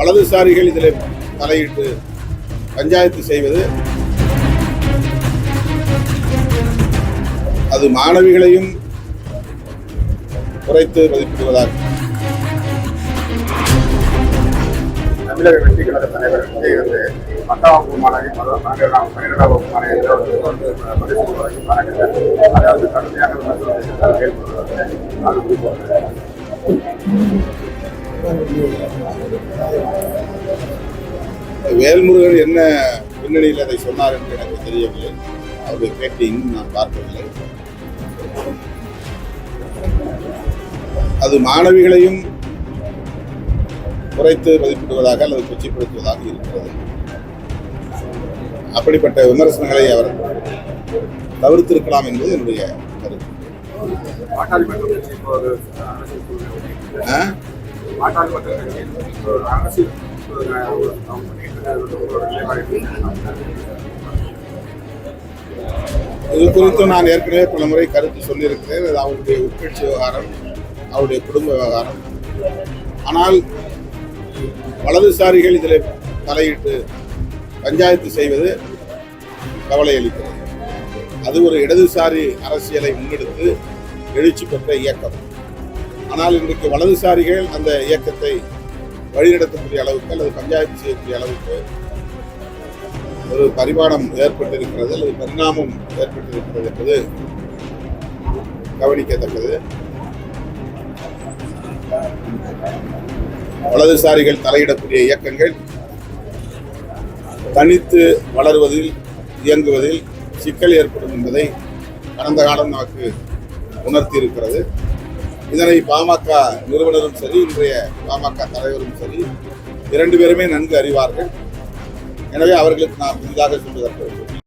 வலதுசாரிகள் இதில் தலையிட்டு பஞ்சாயத்து செய்வது அது மாணவிகளையும் குறைத்து மதிப்பிடுவதாக. தமிழக வெற்றி கழக தலைவர் விஜய் வந்து 10ஆம் வகுப்பு மாணவி 12ஆம் வகுப்பு மாணவி அதாவது கடுமையாக வேல்முருகன் என்ன பின்னணியில் அதை சொன்னார் என்று எனக்கு தெரியவில்லை. அவருடைய பேட்டி இன்னும் நான் பார்க்கவில்லை. அது மாணவிகளையும் குறைத்து மதிப்பிடுவதாக அல்லது கொச்சைப்படுத்துவதாக இருக்கிறது. அப்படிப்பட்ட விமர்சனங்களை அவர் தவிர்த்திருக்கலாம் என்பது என்னுடைய கருத்து. இது குறித்து நான் ஏற்கனவே பல முறை கருத்து சொல்லியிருக்கிறேன். அது அவருடைய உட்கட்சி விவகாரம், அவருடைய குடும்ப விவகாரம். ஆனால் வலதுசாரிகள் இதில் தலையிட்டு பஞ்சாயத்து செய்வது கவலை அளிக்கிறது. அது ஒரு இடதுசாரி அரசியலை முன்னெடுத்து எழுச்சி பெற்ற இயக்கம். ஆனால் இன்றைக்கு வலதுசாரிகள் அந்த இயக்கத்தை வழிநடத்தக்கூடிய அளவுக்கு அல்லது பஞ்சாயத்து செய்யக்கூடிய அளவுக்கு ஒரு பரிமாணம் ஏற்பட்டிருக்கிறது அல்லது பரிணாமம் ஏற்பட்டிருக்கிறது என்பது கவனிக்கத்தக்கது. வலதுசாரிகள் தலையிடக்கூடிய இயக்கங்கள் தனித்து வளர்வதில் இயங்குவதில் சிக்கல் ஏற்படும் என்பதை கடந்த காலம் நமக்கு உணர்த்தி இருக்கிறது. இதனை பாமக நிறுவனரும் சரி, இன்றைய பாமக தலைவரும் சரி, 2 பேருமே நன்கு அறிவார்கள். எனவே அவர்களுக்கு நான் புதிதாக சொல்வதற்கு